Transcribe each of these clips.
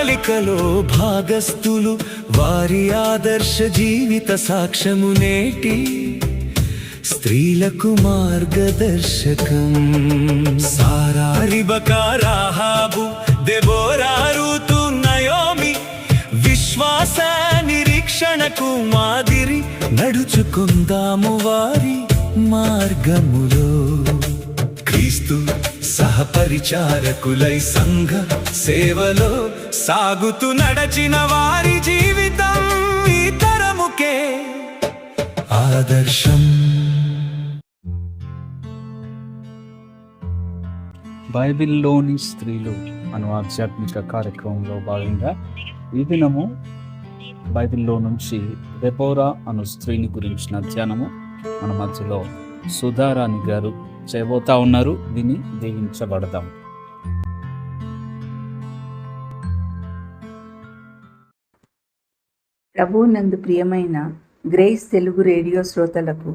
ప్రణాళికలో భాగస్థులు, వారి ఆదర్శ జీవిత సాక్ష్యము నేటి స్త్రీలకు మార్గదర్శకం. సారా, రిబకా, రాహాబు, దెబోరా, రూతు, నయోమి విశ్వాస నిరీక్షణకు మాదిరి. నడుచుకుందాము వారి మార్గములో, క్రీస్తు సహపరిచారకులై సంఘ సేవలో సాగుతూ నడచిన వారి జీవితం ఈ తరముకే ఆదర్శం. బైబిల్లోని స్త్రీలు అను ఆధ్యాత్మిక కార్యక్రమంలో భాగంగా ఈ దినము బైబిల్లో నుంచి దెబోరా అను స్త్రీని గురించిన ధ్యానము మన మధ్యలో సుధారాణి గారు చేయబోతా ఉన్నారు. విని దీవించబడదాం. ప్రభువునందు ప్రియమైన గ్రేస్ తెలుగు రేడియో శ్రోతలకు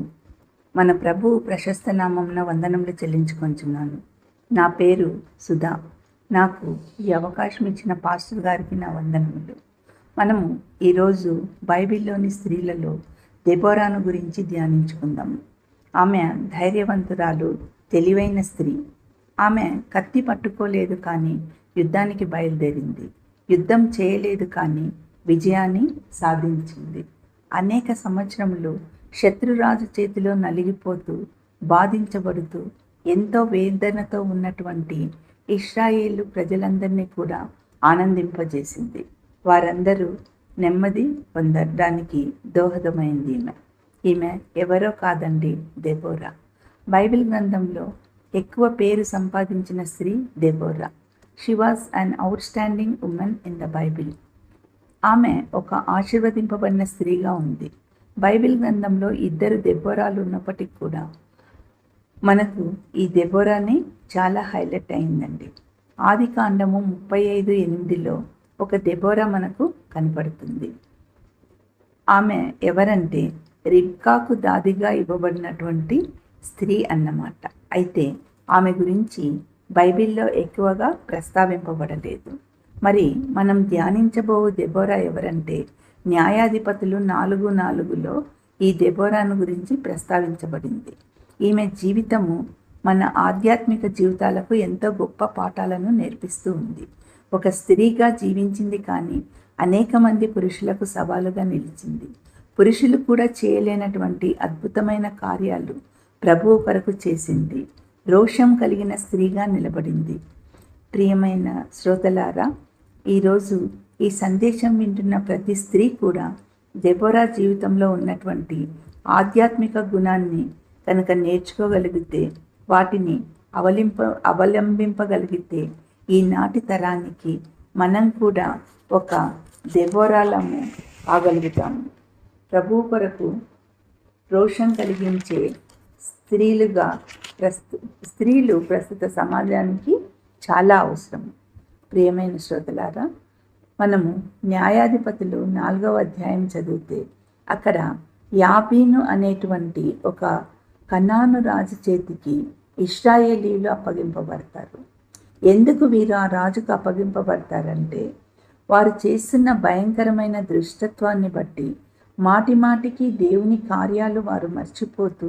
మన ప్రభు ప్రశస్త నామమున వందనములు చెల్లించుకొంచున్నాను. నా పేరు సుధా. నాకు ఈ అవకాశం ఇచ్చిన పాస్టర్ గారికి నా వందనములు. మనము ఈరోజు బైబిల్లోని స్త్రీలలో దెబోరాను గురించి ధ్యానించుకుందాము. ఆమె ధైర్యవంతురాలు, తెలివైన స్త్రీ. ఆమె కత్తి పట్టుకోలేదు కానీ యుద్ధానికి బయలుదేరింది. యుద్ధం చేయలేదు కానీ విజయాన్ని సాధించింది. అనేక సంవత్సరములు శత్రురాజు చేతిలో నలిగిపోతూ బాధించబడుతూ ఎంతో వేదనతో ఉన్నటువంటి ఇశ్రాయేలు ప్రజలందరినీ కూడా ఆనందింపజేసింది. వారందరూ నెమ్మది పొందడానికి దోహదమైంది ఈమె ఎవరో కాదండి, దెబోరా. బైబిల్ గ్రంథంలో ఎక్కువ పేరు సంపాదించిన స్త్రీ Deborah. She was an out standing women in the Bible. ఆమె ఒక ఆశీర్వదింపబడిన స్త్రీగా ఉంది. బైబిల్ గ్రంథంలో 2 దెబోరాలు ఉన్నప్పటికీ కూడా మనకు ఈ దెబోరానే చాలా హైలైట్ అయిందండి. ఆదికాండము 35:8లో ఒక దెబోరా మనకు కనపడుతుంది. ఆమె ఎవరంటే రిబ్కాకు దాదిగా ఇవ్వబడినటువంటి స్త్రీ అన్నమాట. అయితే ఆమె గురించి బైబిల్లో ఎక్కువగా ప్రస్తావింపబడలేదు. మరి మనం ధ్యానించబో దెబోరా ఎవరంటే న్యాయాధిపతులు 4:4లో ఈ దెబోరాను గురించి ప్రస్తావించబడింది. ఈమె జీవితము మన ఆధ్యాత్మిక జీవితాలకు ఎంతో గొప్ప పాఠాలను నేర్పిస్తూ ఉంది. ఒక స్త్రీగా జీవించింది కానీ అనేక మంది పురుషులకు సవాలుగా నిలిచింది. పురుషులు కూడా చేయలేనటువంటి అద్భుతమైన కార్యాలు ప్రభువు కొరకు చేసింది. రోషం కలిగిన స్త్రీగా నిలబడింది. ప్రియమైన శ్రోతలారా, ఈరోజు ఈ సందేశం వింటున్న ప్రతి స్త్రీ కూడా దెబోరా జీవితంలో ఉన్నటువంటి ఆధ్యాత్మిక గుణాన్ని కనుక నేర్చుకోగలిగితే, వాటిని అవలంబింపగలిగితే ఈనాటి తరానికి మనం కూడా ఒక దెబోరాలము కాగలుగుతాము. ప్రభువు కొరకు రోషం కలిగించే స్త్రీలు ప్రస్తుత సమాజానికి చాలా అవసరం. ప్రియమైన శ్రోతలారా, మనము న్యాయాధిపతులు 4వ అధ్యాయం చదివితే అక్కడ యాబీను అనేటువంటి ఒక కనాను రాజు చేతికి ఇశ్రాయేలీలు అప్పగింపబడతారు. ఎందుకు వీరు ఆ రాజుకు అప్పగింపబడతారంటే, వారు చేస్తున్న భయంకరమైన దుష్టత్వాన్ని బట్టి మాటిమాటికి దేవుని కార్యాలు వారు మర్చిపోతూ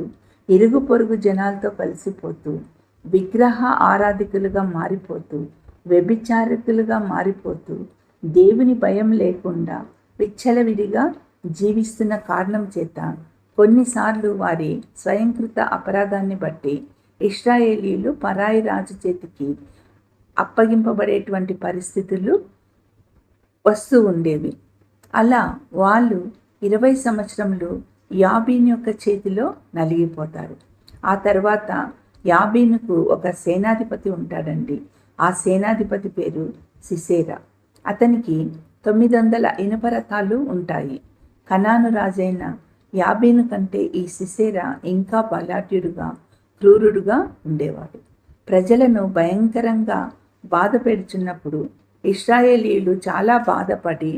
ఇరుగు పొరుగు జనాలతో కలిసిపోతూ విగ్రహ ఆరాధికులుగా మారిపోతూ వ్యభిచారకులుగా మారిపోతూ దేవుని భయం లేకుండా విచ్చలవిడిగా జీవిస్తున్న కారణం చేత కొన్నిసార్లు వారి స్వయంకృత అపరాధాన్ని బట్టి ఇశ్రాయేలీలు పరాయి రాజు చేతికి అప్పగింపబడేటువంటి పరిస్థితులు వస్తూ ఉండేవి. అలా వాళ్ళు 20 సంవత్సరములు యాబీను యొక్క చేతిలో నలిగిపోతారు. ఆ తర్వాత యాబీనుకు ఒక సేనాధిపతి ఉంటాడండి. ఆ సేనాధిపతి పేరు సిసేరా. అతనికి 900 ఇనుప రథాలు ఉంటాయి. కనాను రాజైన యాబీను కంటే ఈ సిసేరా ఇంకా బలాఢ్యుడుగా, క్రూరుడుగా ఉండేవాడు. ప్రజలను భయంకరంగా బాధ పెడుచున్నప్పుడు ఇశ్రాయేలీయులు చాలా బాధపడి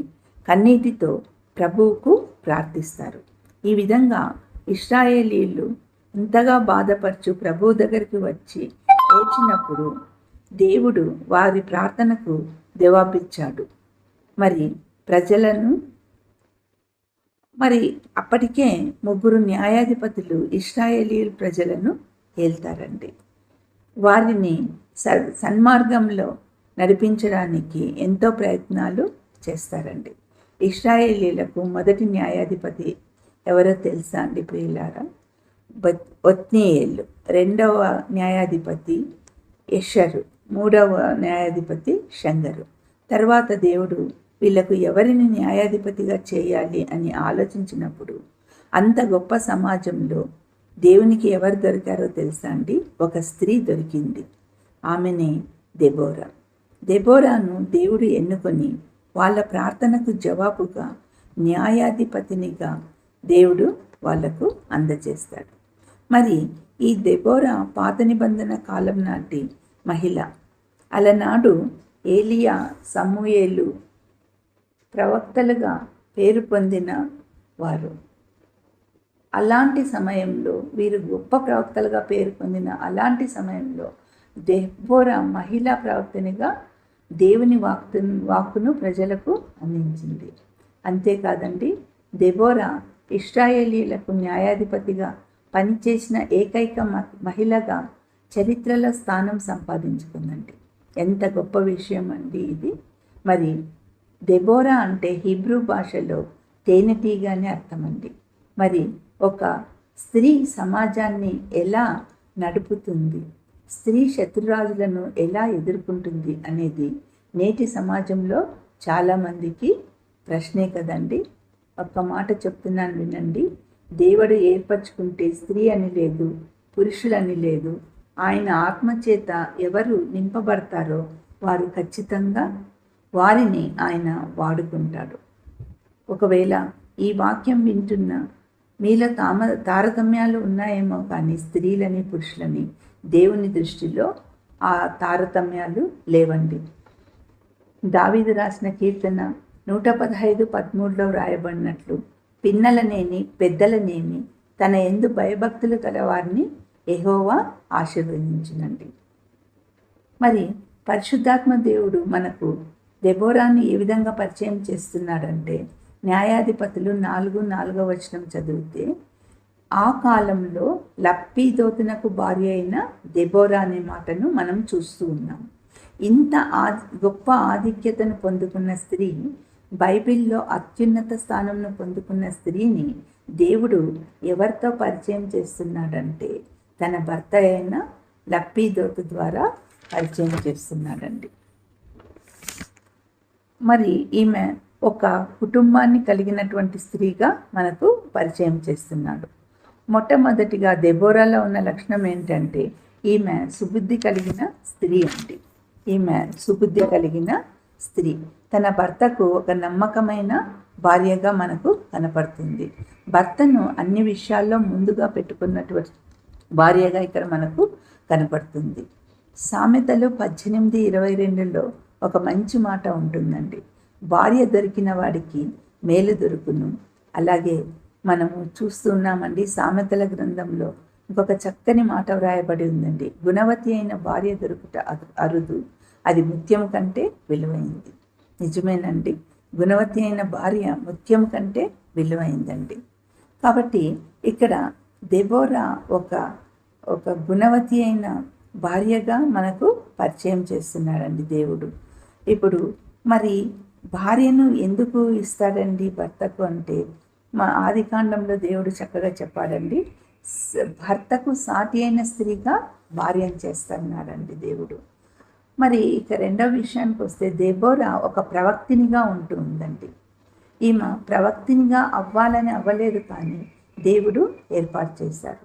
కన్నీటితో ప్రభువుకు ప్రార్థిస్తారు. ఈ విధంగా ఇశ్రాయేలీయులు ఇంతగా బాధపరచు ప్రభువు దగ్గరికి వచ్చి ఏడ్చినప్పుడు దేవుడు వారి ప్రార్థనకు జవాబిచ్చాడు. మరి ప్రజలను మరి అప్పటికే 3 న్యాయాధిపతులు ఇశ్రాయేలీయుల ప్రజలను ఏల్తారండి. వారిని సన్మార్గంలో నడిపించడానికి ఎంతో ప్రయత్నాలు చేస్తారండి. ఇశ్రాయేలీయులకు మొదటి న్యాయాధిపతి ఎవరో తెలుసా అండి ప్రియులారా? ఒత్నీయేలు. రెండవ న్యాయాధిపతి యెషరు. మూడవ న్యాయాధిపతి షంగరు. తర్వాత దేవుడు వీళ్ళకు ఎవరిని న్యాయాధిపతిగా చేయాలి అని ఆలోచించినప్పుడు అంత గొప్ప సమాజంలో దేవునికి ఎవరు దొరికారో తెలుసా అండి? ఒక స్త్రీ దొరికింది. ఆమెనే దెబోరా. దెబోరాను దేవుడు ఎన్నుకొని వాళ్ళ ప్రార్థనకు జవాబుగా న్యాయాధిపతినిగా దేవుడు వాళ్లకు అందజేస్తాడు. మరి ఈ దెబోరా పాత నిబంధన కాలం నాటి మహిళ. అలనాడు ఏలియా, సమూయేలు ప్రవక్తలుగా పేరు పొందిన వారు. అలాంటి సమయంలో వీరు గొప్ప ప్రవక్తలుగా పేరు పొందిన అలాంటి సమయంలో దెబోరా మహిళా ప్రవక్తనిగా దేవుని వాక్కును ప్రజలకు అందించింది. అంతేకాదండి, దెబోరా ఇశ్రాయేలీయులకు న్యాయాధిపతిగా పనిచేసిన ఏకైక మహిళగా చరిత్రలో స్థానం సంపాదించుకుందండి. ఎంత గొప్ప విషయం అండి ఇది. మరి దెబోరా అంటే హీబ్రూ భాషలో తేనెటీగ అని అర్థమండి. మరి ఒక స్త్రీ సమాజాన్ని ఎలా నడుపుతుంది, స్త్రీ శత్రురాజులను ఎలా ఎదుర్కొంటుంది అనేది నేటి సమాజంలో చాలామందికి ప్రశ్నే కదండి. ఒక్క మాట చెప్తున్నాను వినండి. దేవుడు ఏర్పరచుకుంటే స్త్రీ అని లేదు, పురుషులని లేదు. ఆయన ఆత్మచేత ఎవరు నింపబడతారో వారు ఖచ్చితంగా వారిని ఆయన వాడుకుంటాడు. ఒకవేళ ఈ వాక్యం వింటున్న మీలో తారతమ్యాలు ఉన్నాయేమో, కానీ స్త్రీలని పురుషులని దేవుని దృష్టిలో ఆ తారతమ్యాలు లేవండి. దావీదు రాసిన కీర్తన 115:13 వ్రాయబడినట్లు, పిన్నలనేని పెద్దలనేమి తన యందు భయభక్తులు గల వారిని యెహోవా ఆశీర్వదించునండి. మరి పరిశుద్ధాత్మ దేవుడు మనకు దెబోరాని ఏ విధంగా పరిచయం చేస్తున్నాడంటే, న్యాయాధిపతులు 4:4 చదివితే, ఆ కాలంలో లప్పీదోతునకు భార్య అయిన దెబోరా అనే మాటను మనం చూస్తూ ఉన్నాం. ఇంత గొప్ప ఆధిక్యతను పొందుకున్న స్త్రీ, బైబిల్లో అత్యున్నత స్థానంను పొందుకున్న స్త్రీని దేవుడు ఎవరితో పరిచయం చేస్తున్నాడంటే, తన భర్త అయిన లప్పీదోతు ద్వారా పరిచయం చేస్తున్నాడండి. మరి ఈమె ఒక కుటుంబాన్ని కలిగినటువంటి స్త్రీగా మనకు పరిచయం చేస్తున్నాడు. మొట్టమొదటిగా దెబోరాలో ఉన్న లక్షణం ఏంటంటే, ఈమె సుబుద్ధి కలిగిన స్త్రీ అండి. ఈమె సుబుద్ధి కలిగిన స్త్రీ తన భర్తకు ఒక నమ్మకమైన భార్యగా మనకు కనపడుతుంది. భర్తను అన్ని విషయాల్లో ముందుగా పెట్టుకున్నటువంటి భార్యగా ఇక్కడ మనకు కనపడుతుంది. సామెతలు 18:22లో ఒక మంచి మాట ఉంటుందండి. భార్య దొరికిన వాడికి మేలు దొరుకును. అలాగే మనము చూస్తున్నామండి, సామెతల గ్రంథంలో ఇంకొక చక్కని మాట వ్రాయబడి ఉందండి. గుణవతి అయిన భార్య దొరుకుట అరుదు, అది ముత్యం కంటే విలువైంది. నిజమేనండి, గుణవతి అయిన భార్య ముత్యం కంటే విలువైందండి. కాబట్టి ఇక్కడ దెబోరా ఒక గుణవతి అయిన భార్యగా మనకు పరిచయం చేస్తున్నాడండి దేవుడు. ఇప్పుడు మరి భార్యను ఎందుకు ఇస్తాడండి భర్తకు అంటే, మా ఆదికాండంలో దేవుడు చక్కగా చెప్పాడండి. భర్తకు సాటి అయిన స్త్రీగా భార్యను చేస్తున్నాడండి దేవుడు. మరి ఇక రెండవ విషయానికి వస్తే, దెబోరా ఒక ప్రవక్తినిగా ఉంటూ ఉందండి. ఈమె ప్రవక్తినిగా అవ్వాలని అవ్వలేదు, కానీ దేవుడు ఏర్పాటు చేశారు.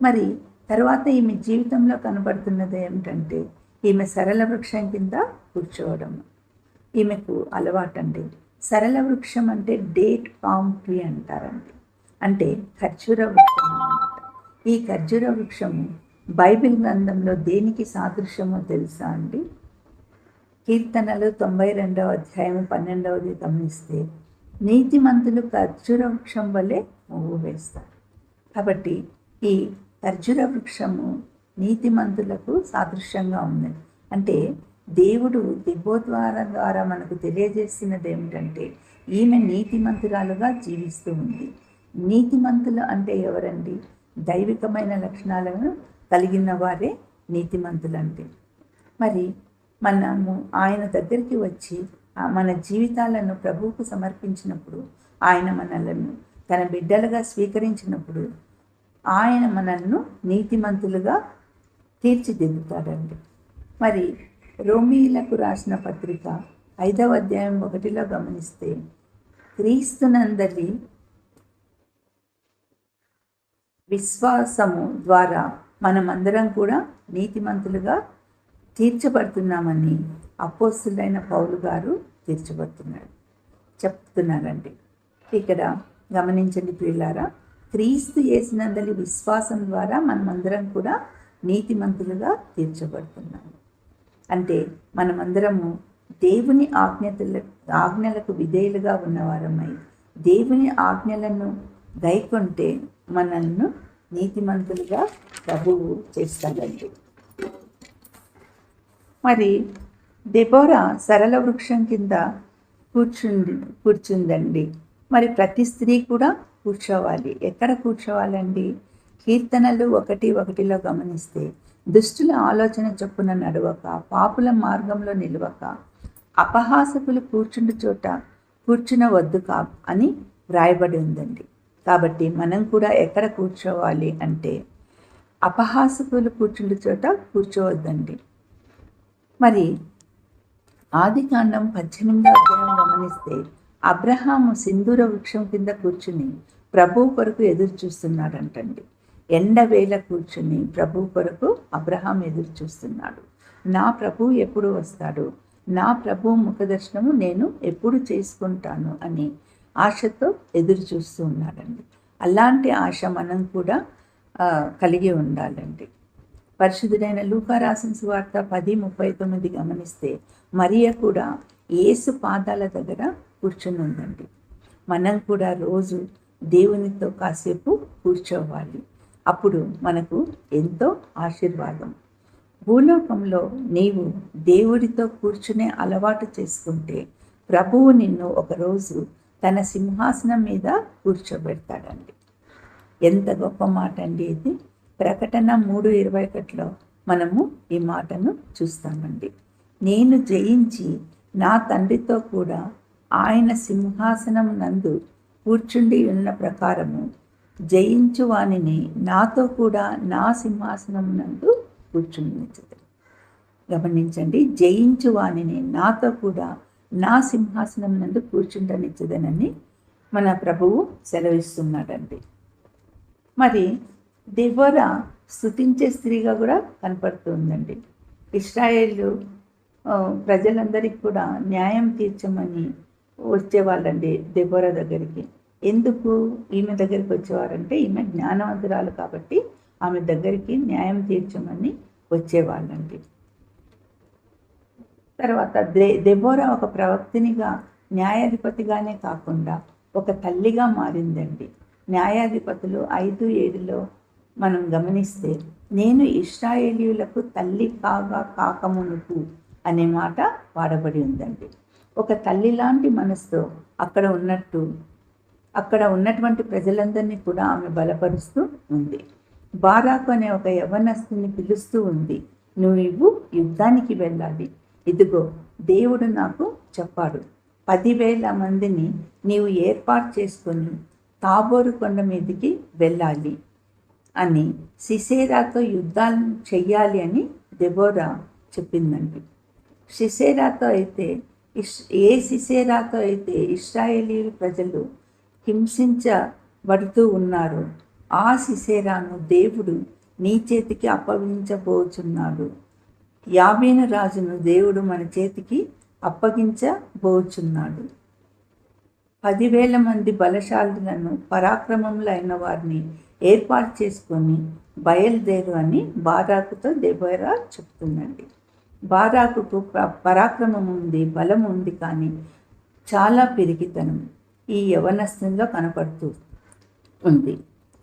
మరి తర్వాత ఈమె జీవితంలో కనబడుతున్నది ఏమిటంటే, ఈమె సరళ వృక్షం కింద కూర్చోవడం ఈమెకు అలవాటండి. సరళ వృక్షం అంటే డేట్ పామ్ ట్రీ అంటారండి, అంటే ఖర్జూర వృక్షం అన్నమాట. ఈ ఖర్జూర వృక్షము బైబిల్ గ్రంథంలో దేనికి సాదృశ్యమో తెలుసా అండి? కీర్తనలు 92:12 గమనిస్తే, నీతిమంతులు ఖర్జూర వృక్షం వలె పువ్వు వేస్తారు. కాబట్టి ఈ ఖర్జూర వృక్షము నీతిమంతులకు సాదృశ్యంగా ఉంది. అంటే దేవుడు దెబోరా మనకు తెలియజేస్తున్నది ఏమిటంటే ఈమె నీతిమంతురాలుగా జీవిస్తూ ఉంది. నీతిమంతులు అంటే ఎవరండి? దైవికమైన లక్షణాలను కలిగిన వారే నీతిమంతులు అంటే. మరి మనము ఆయన దగ్గరికి వచ్చి మన జీవితాలను ప్రభువుకు సమర్పించినప్పుడు, ఆయన మనలను తన బిడ్డలుగా స్వీకరించినప్పుడు ఆయన మనల్ని నీతిమంతులుగా తీర్చిదిద్దుతాడండి. మరి రోమీయులకు రాసిన పత్రిక 5వ అధ్యాయం 1లో గమనిస్తే, క్రీస్తునందలి విశ్వాసము ద్వారా మనమందరం కూడా నీతిమంతులుగా తీర్చబడుతున్నామని అపోస్తులైన పౌలు గారు చెప్తున్నారండి. ఇక్కడ గమనించండి ప్రియులారా, క్రీస్తు యేసునందలి విశ్వాసం ద్వారా మనమందరం కూడా నీతిమంతులుగా తీర్చబడుతున్నాము. అంటే మనమందరము దేవుని ఆజ్ఞలకు విధేయులుగా ఉన్నవారమై దేవుని ఆజ్ఞలను గైకొంటే మనల్ని నీతిమంతులుగా ప్రభువు చేస్తాడండి. మరి దెబోరా సరళ వృక్షం కింద కూర్చుందండి. మరి ప్రతి స్త్రీ కూడా కూర్చోవాలి. ఎక్కడ కూర్చోవాలండి? కీర్తనలు 1:1లో గమనిస్తే, దుష్టుల ఆలోచన చొప్పున నడవక, పాపుల మార్గంలో నిలవక, అపహాసకులు కూర్చుండు చోట కూర్చునవద్దు అని వ్రాయబడి ఉందండి. కాబట్టి మనం కూడా ఎక్కడ కూర్చోవాలి అంటే అపహాసకులు కూర్చుండు చోట కూర్చోవద్దండి. మరి ఆదికాండం 18వ అధ్యాయం గమనిస్తే, అబ్రహాము సింధూర వృక్షం కింద కూర్చుని ప్రభువు కొరకు ఎదురు చూస్తున్నాడంటండి. ఎండవేళ కూర్చుని ప్రభువు కొరకు అబ్రహాం ఎదురు చూస్తున్నాడు. నా ప్రభువు ఎప్పుడు వస్తాడు, నా ప్రభువు ముఖదర్శనము నేను ఎప్పుడు చేసుకుంటాను అని ఆశతో ఎదురు చూస్తూ ఉన్నాడండి. అలాంటి ఆశ మనం కూడా కలిగి ఉండాలండి. పరిశుద్ధుడైన లూకా రాసిన సువార్త 10:39 గమనిస్తే, మరియ కూడా యేసు పాదాల దగ్గర కూర్చుని ఉందండి. మనం కూడా రోజు దేవునితో కాసేపు కూర్చోవాలి. అప్పుడు మనకు ఎంతో ఆశీర్వాదం. భూలోకంలో నీవు దేవుడితో కూర్చునే అలవాటు చేసుకుంటే ప్రభువు నిన్ను ఒకరోజు తన సింహాసనం మీద కూర్చోబెడతాడండి. ఎంత గొప్ప మాట అండి ఇది. ప్రకటన 3:21లో మనము ఈ మాటను చూస్తామండి. నేను జయించి నా తండ్రితో కూడా ఆయన సింహాసనం నందు కూర్చుండి ఉన్న ప్రకారము జయించు వానిని నాతో కూడా నా సింహాసనం నందు కూర్చుండించదు. గమనించండి, జయించు వానిని నాతో కూడా నా సింహాసనం నందు కూర్చుండనిచ్చదనని మన ప్రభువు సెలవిస్తున్నాడండి. మరి దెబోరా స్తుతించే స్త్రీగా కూడా కనపడుతుందండి. ఇశ్రాయేలు ప్రజలందరికీ కూడా న్యాయం తీర్చమని వచ్చేవాళ్ళండి దెబోరా దగ్గరికి. ఎందుకు ఈమె దగ్గరికి వచ్చేవారంటే, ఈమె జ్ఞానవంతురాలు కాబట్టి ఆమె దగ్గరికి న్యాయం తీర్చమని వచ్చేవాళ్ళండి. తర్వాత దెబోరా ఒక ప్రవక్తినిగా, న్యాయాధిపతిగానే కాకుండా ఒక తల్లిగా మారిందండి. న్యాయాధిపతులు 5:7లో మనం గమనిస్తే, నేను ఇశ్రాయేలీయులకు తల్లి కాకమునుపు అనే మాట వాడబడి ఉందండి. ఒక తల్లి లాంటి మనసుతో అక్కడ ఉన్నటువంటి ప్రజలందరినీ కూడా ఆమె బలపరుస్తూ ఉంది. బారాకు అనే ఒక యవ్వనస్తుని పిలుస్తూ ఉంది, నువ్వు యుద్ధానికి వెళ్ళాలి. ఇదిగో దేవుడు నాకు చెప్పాడు, 10,000 మందిని నీవు ఏర్పాటు చేసుకొని తాబోరు కొండ మీదికి వెళ్ళాలి అని, సిసేరాతో యుద్ధాలు చెయ్యాలి అని దెబోరా చెప్పిందండి. సిసేరాతో అయితే ఇశ్రాయేలీయుల ప్రజలు హింసించబడుతూ ఉన్నారు, ఆ సిసేరాను దేవుడు నీ చేతికి అప్పగించబోచున్నాడు. యాబీను రాజును దేవుడు మన చేతికి అప్పగించబోచున్నాడు. 10,000 మంది బలశాలులను, పరాక్రమములు అయిన వారిని ఏర్పాటు చేసుకొని బయలుదేరు అని బారాకుతో దెబోరా చెప్తుందండి. బారాకుకు పరాక్రమం ఉంది, బలం ఉంది, కానీ చాలా పిరికితనం ఈ యవనస్థంలో కనపడుతూ ఉంది.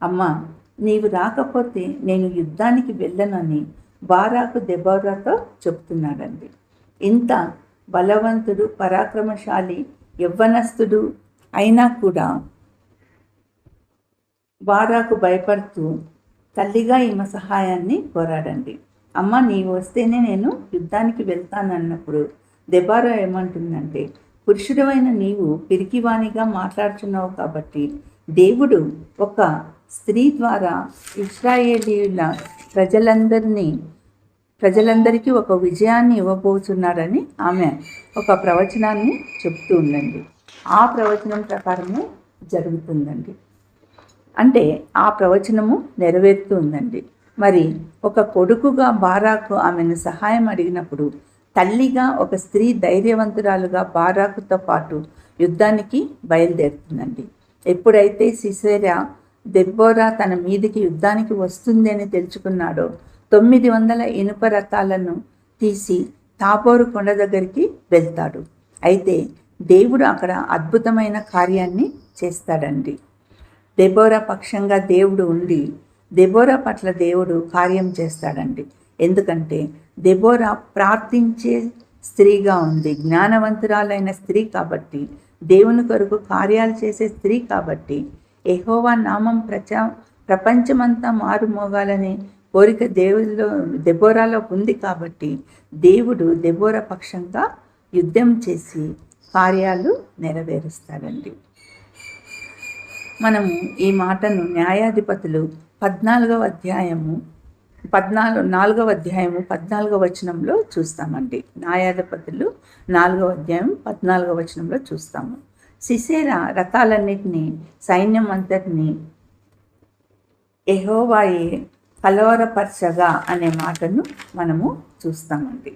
అమ్మా, నీవు రాకపోతే నేను యుద్ధానికి వెళ్ళనని బారాకు దెబోరాతో చెప్తున్నాడండి. ఇంత బలవంతుడు, పరాక్రమశాలి, యవ్వనస్తుడు అయినా కూడా బారాకు భయపడుతూ తల్లిగా ఈమె సహాయాన్ని కోరాడండి. అమ్మ, నీవు వస్తేనే నేను యుద్ధానికి వెళ్తానన్నప్పుడు దెబోరా ఏమంటుందంటే, పురుషుడమైన నీవు పిరికివానిగా మాట్లాడుతున్నావు కాబట్టి దేవుడు ఒక స్త్రీ ద్వారా ఇశ్రాయేలీయుల ప్రజలందరికీ ఒక విజయాన్ని ఇవ్వబోతున్నాడని ఆమె ఒక ప్రవచనాన్ని చెప్తూ ఉందండి. ఆ ప్రవచనం ప్రకారమే జరుగుతుందండి. అంటే ఆ ప్రవచనము నెరవేరుతూ ఉందండి. మరి ఒక కొడుకుగా బారాకు ఆమెను సహాయం అడిగినప్పుడు తల్లిగా ఒక స్త్రీ ధైర్యవంతురాలుగా బారాకుతో పాటు యుద్ధానికి బయలుదేరుతుందండి. ఎప్పుడైతే సిసెరా దెబోరా తన మీదికి యుద్ధానికి వస్తుంది అని తెలుసుకున్నాడో 900 ఇనుప రథాలను తీసి తాబోరు కొండ దగ్గరికి వెళ్తాడు. అయితే దేవుడు అక్కడ అద్భుతమైన కార్యాన్ని చేస్తాడండి. దెబోరా పక్షంగా దేవుడు ఉండి దెబోరా పట్ల దేవుడు కార్యం చేస్తాడండి. ఎందుకంటే దెబోరా ప్రార్థించే స్త్రీగా ఉంది, జ్ఞానవంతురాలైన స్త్రీ కాబట్టి, దేవుని కొరకు కార్యాలు చేసే స్త్రీ కాబట్టి, యెహోవా నామం ప్రపంచమంతా మారుమోగాలనే కోరిక దెబోరాలో ఉంది కాబట్టి దేవుడు దెబోరా పక్షంగా యుద్ధం చేసి కార్యాలు నెరవేరుస్తాడండి. మనము ఈ మాటను న్యాయాధిపతులు 4వ అధ్యాయము 14వ వచనంలో చూస్తామండి. న్యాయాధిపతులు 4వ అధ్యాయం 14వ వచనంలో చూస్తాము. సిసెరా రథాలన్నిటినీ, సైన్యం అంతటినీ యెహోవాయే కలవరపరచగా అనే మాటను మనము చూస్తామండి.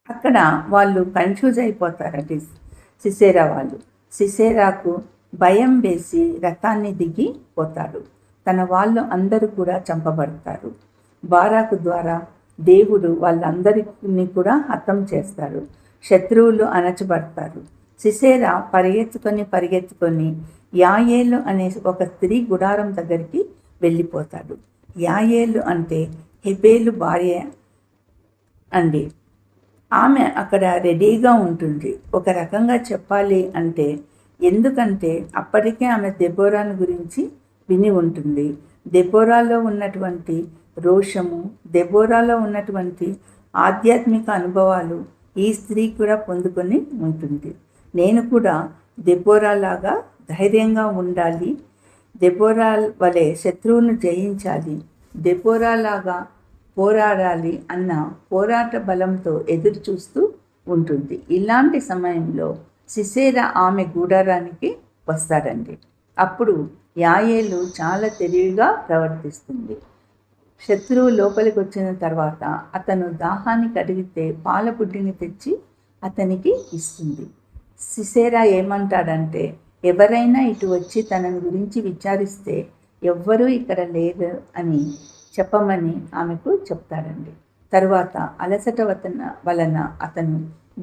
అక్కడ వాళ్ళు కన్ఫ్యూజ్ అయిపోతారండి. సిసెరాకు భయం వేసి రథాన్ని దిగి పోతాడు. తన వాళ్ళు అందరూ కూడా చంపబడతారు. బారాకు ద్వారా దేవుడు వాళ్ళందరినీ కూడా హతం చేస్తాడు. శత్రువులు అణచబడతారు. సిసెరా పరిగెత్తుకొని యాయేలు అనే ఒక స్త్రీ గుడారం దగ్గరికి వెళ్ళిపోతాడు. యాయేలు అంటే హెబేలు భార్య అండి. ఆమె అక్కడ రెడీగా ఉంటుంది. ఒక రకంగా చెప్పాలి అంటే, ఎందుకంటే అప్పటికే ఆమె దెబోరాను గురించి విని ఉంటుంది. దెబోరాలో ఉన్నటువంటి రోషము, దెబోరాలో ఉన్నటువంటి ఆధ్యాత్మిక అనుభవాలు ఈ స్త్రీ కూడా పొందుకొని ఉంటుంది. నేను కూడా దెబోరాలాగా ధైర్యంగా ఉండాలి, దెబోరా వలె శత్రువును జయించాలి, దెబోరాలాగా పోరాడాలి అన్న పోరాట బలంతో ఎదురు చూస్తూ ఉంటుంది. ఇలాంటి సమయంలో సిసెరా ఆమె గూడారానికి వస్తాడండి. అప్పుడు యాయేలు చాలా తెలివిగా ప్రవర్తిస్తుంది. శత్రువు లోపలికి వచ్చిన తర్వాత అతను దాహానికి అడిగితే పాల బుడ్డిని తెచ్చి అతనికి ఇస్తుంది. సిసెరా ఏమంటాడంటే, ఎవరైనా ఇటు వచ్చి తనని గురించి విచారిస్తే ఎవ్వరూ ఇక్కడ లేరు అని చెప్పమని ఆమెకు చెప్తాడండి. తరువాత అలసట వలన అతను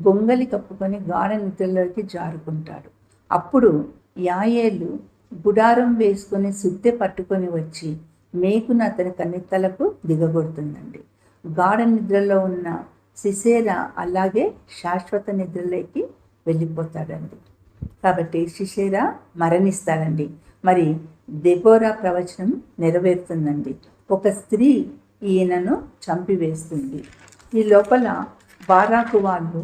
గొంగలి కప్పుకొని గాఢ నిద్రలోకి జారుకుంటాడు. అప్పుడు యాయేలు గుడారం వేసుకొని సుత్తె పట్టుకొని వచ్చి మేకును అతని కన్నెత్తలకు దిగగొడుతుందండి. గాఢ నిద్రలో ఉన్న సిసెరా అలాగే శాశ్వత నిద్రలోకి వెళ్ళిపోతాడండి. కాబట్టి సిసెరా మరణిస్తాడండి. మరి దెబోరా ప్రవచనం నెరవేరుతుందండి. ఒక స్త్రీ ఈయనను చంపివేస్తుంది. ఈ లోపల బారాకు వాళ్ళు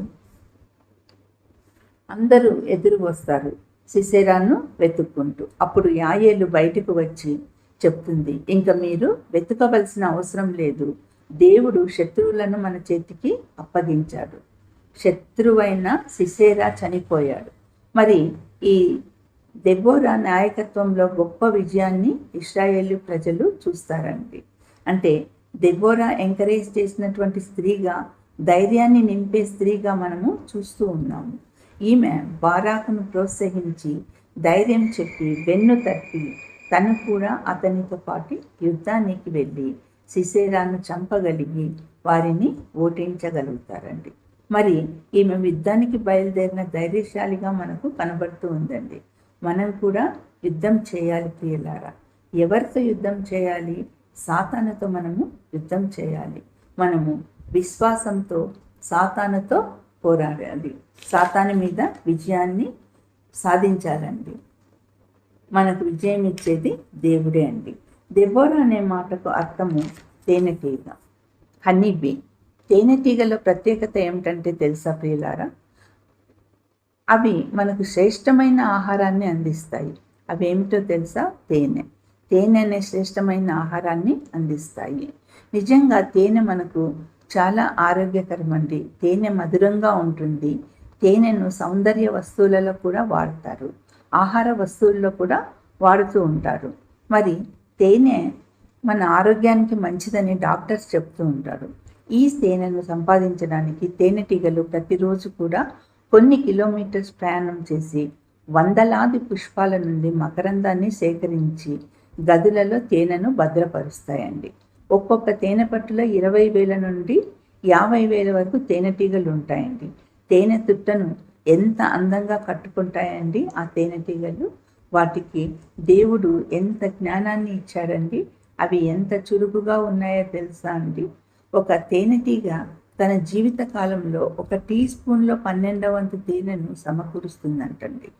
అందరూ ఎదురు వస్తారు సిసెరాను వెతుక్కుంటూ. అప్పుడు యాయేలు బయటకు వచ్చి చెప్తుంది, ఇంకా మీరు వెతకవలసిన అవసరం లేదు, దేవుడు శత్రువులను మన చేతికి అప్పగించాడు, శత్రువైన సిసెరా చనిపోయాడు. మరి ఈ దెబోరా నాయకత్వంలో గొప్ప విజయాన్ని ఇశ్రాయేలు ప్రజలు చూస్తారండి. అంటే దెబోరా ఎంకరేజ్ చేసినటువంటి స్త్రీగా, ధైర్యాన్ని నింపే స్త్రీగా మనము చూస్తూ ఉన్నాము. ఈమె బారాకును ప్రోత్సహించి ధైర్యం చెప్పి వెన్ను తట్టి తను కూడా అతనితో పాటు యుద్ధానికి వెళ్ళి సిసెరాను చంపగలిగి వారిని ఓటించగలుగుతారండి. మరి ఈమె యుద్ధానికి బయలుదేరిన ధైర్యశాలిగా మనకు కనబడుతూ ఉందండి. మనం కూడా యుద్ధం చేయాలి ప్రియులారా. ఎవరితో యుద్ధం చేయాలి? సాతానుతో మనము యుద్ధం చేయాలి. మనము విశ్వాసంతో సాతానుతో పోరాడాలి, సాతాను మీద విజయాన్ని సాధించాలండి. మనకు విజయం ఇచ్చేది దేవుడే అండి. దెబోరా అనే మాటకు అర్థము తేనెటీగ, హనీబీ. తేనెటీగల ప్రత్యేకత ఏమిటంటే తెలుసా ప్రియులారా? అవి మనకు శ్రేష్టమైన ఆహారాన్ని అందిస్తాయి. అవి ఏమిటో తెలుసా? తేనె. తేనె అనే శ్రేష్టమైన ఆహారాన్ని అందిస్తాయి. నిజంగా తేనె మనకు చాలా ఆరోగ్యకరమండి. తేనె మధురంగా ఉంటుంది. తేనెను సౌందర్య వస్తువులలో కూడా వాడతారు, ఆహార వస్తువుల్లో కూడా వాడుతూ ఉంటారు. మరి తేనె మన ఆరోగ్యానికి మంచిదని డాక్టర్స్ చెప్తూ ఉంటారు. ఈ తేనెను సంపాదించడానికి తేనెటీగలు ప్రతిరోజు కూడా కొన్ని కిలోమీటర్స్ ప్రయాణం చేసి వందలాది పుష్పాల నుండి మకరందాన్ని సేకరించి గదులలో తేనెను భద్రపరుస్తాయండి. ఒక్కొక్క తేనె పట్టులో 20,000 నుండి 50,000 వరకు తేనెటీగలు ఉంటాయండి. తేనె తుట్టను ఎంత అందంగా కట్టుకుంటాయండి ఆ తేనెటీగలు. వాటికి దేవుడు ఎంత జ్ఞానాన్ని ఇచ్చారండి. అవి ఎంత చురుకుగా ఉన్నాయో తెలుసా అండి? ఒక తేనెటీగ తన జీవిత కాలంలో 1 టీ స్పూన్లో 12వ వంతు తేనెను సమకూరుస్తుందంటండి.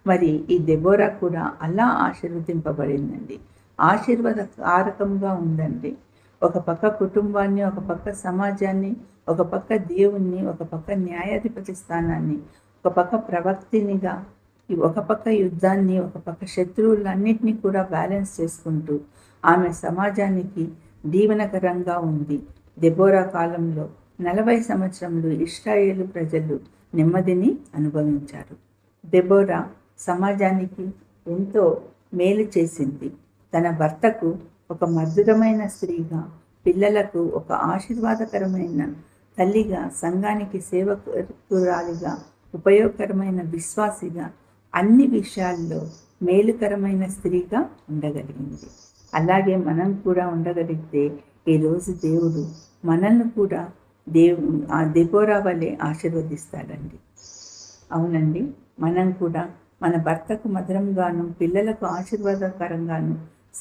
మరి ఈ దెబోరా కూడా అలా ఆశీర్వదింపబడిందండి. ఆశీర్వాదకారకంగా ఉందండి. ఒక పక్క కుటుంబాన్ని, ఒక పక్క సమాజాన్ని, ఒక పక్క దేవుణ్ణి, ఒక పక్క న్యాయాధిపతి స్థానాన్ని, ఒక పక్క ప్రవక్తినిగా, ఒక పక్క యుద్ధాన్ని, ఒక పక్క శత్రువులన్నింటినీ కూడా బ్యాలెన్స్ చేసుకుంటూ ఆమె సమాజానికి దీవెనకరంగా ఉంది. దెబోరా కాలంలో 40 సంవత్సరములు ఇశ్రాయేలు ప్రజలు నెమ్మదిని అనుభవించారు. దెబోరా సమాజానికి ఎంతో మేలు చేసింది. తన భర్తకు ఒక మధురమైన స్త్రీగా, పిల్లలకు ఒక ఆశీర్వాదకరమైన తల్లిగా, సంఘానికి సేవకురాలిగా, ఉపయోగకరమైన విశ్వాసిగా, అన్ని విషయాల్లో మేలుకరమైన స్త్రీగా ఉండగలిగింది. అలాగే మనం కూడా ఉండగలిగితే ఈరోజు దేవుడు మనల్ని కూడా ఆ దెబోరా వలె ఆశీర్వదిస్తాడండి. అవునండి, మనం కూడా మన భర్తకు మధురంగాను, పిల్లలకు ఆశీర్వాదకరంగాను,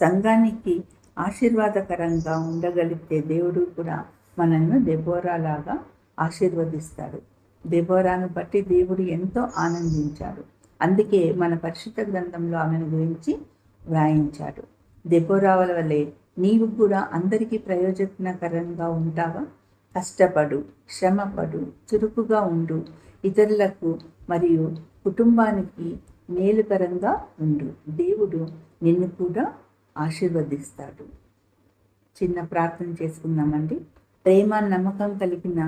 సంఘానికి ఆశీర్వాదకరంగా ఉండగలిగితే దేవుడు కూడా మనల్ని దెబోరాలాగా ఆశీర్వదిస్తాడు. దెబోరాను బట్టి దేవుడు ఎంతో ఆనందించాడు. అందుకే మన పరిశుద్ధ గ్రంథంలో ఆమెను గురించి వ్రాయించాడు. దెబోరా వలె నీవు కూడా అందరికీ ప్రయోజనకరంగా ఉంటావా? కష్టపడు, శ్రమపడు, చురుకుగా ఉండు, ఇతరులకు మరియు కుటుంబానికి మేలుకరంగా ఉండు. దేవుడు నిన్ను కూడా ఆశీర్వదిస్తాడు. చిన్న ప్రార్థన చేసుకుందామండి. ప్రేమ, నమ్మకం కలిగిన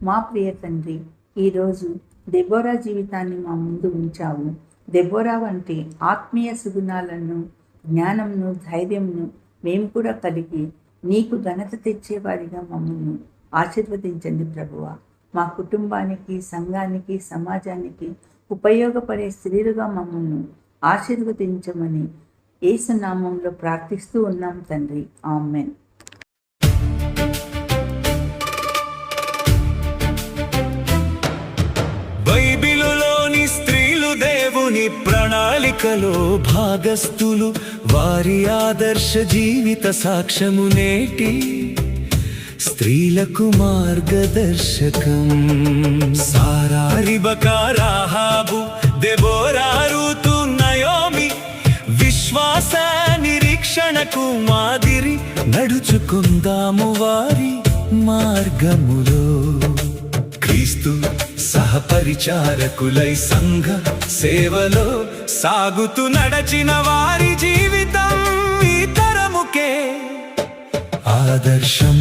మా ప్రియ తండ్రి, ఈరోజు దెబోరా జీవితాన్ని మా ముందు ఉంచావు. దెబోరా వంటి ఆత్మీయ సుగుణాలను, జ్ఞానంను, ధైర్యంను మేము కూడా కలిగి నీకు ఘనత తెచ్చేవారిగా మమ్మల్ని ఆశీర్వదించండి ప్రభువా. మా కుటుంబానికి, సంఘానికి, సమాజానికి ఉపయోగపడే స్త్రీలుగా మమ్మల్ని ఆశీర్వదించమని యేసు నామంలో ప్రార్థిస్తూ ఉన్నాం తండ్రి. ఆమేన్. బైబిలులోని స్త్రీలు దేవుని ప్రణాళికలో భాగస్థులు. వారి ఆదర్శ జీవిత సాక్ష్యము నేటి స్త్రీలకు మార్గదర్శకం. సారా, రిబకా, రాహాబు, దెబోరా, రూతు, నయోమి విశ్వాస నిరీక్షణకు మాదిరి. నడుచుకుందాము వారి మార్గములో. క్రీస్తు సహపరిచారకులై సంఘ సేవలో సాగుతూ నడచిన వారి జీవితం ఈ తరముకే ఆదర్శం.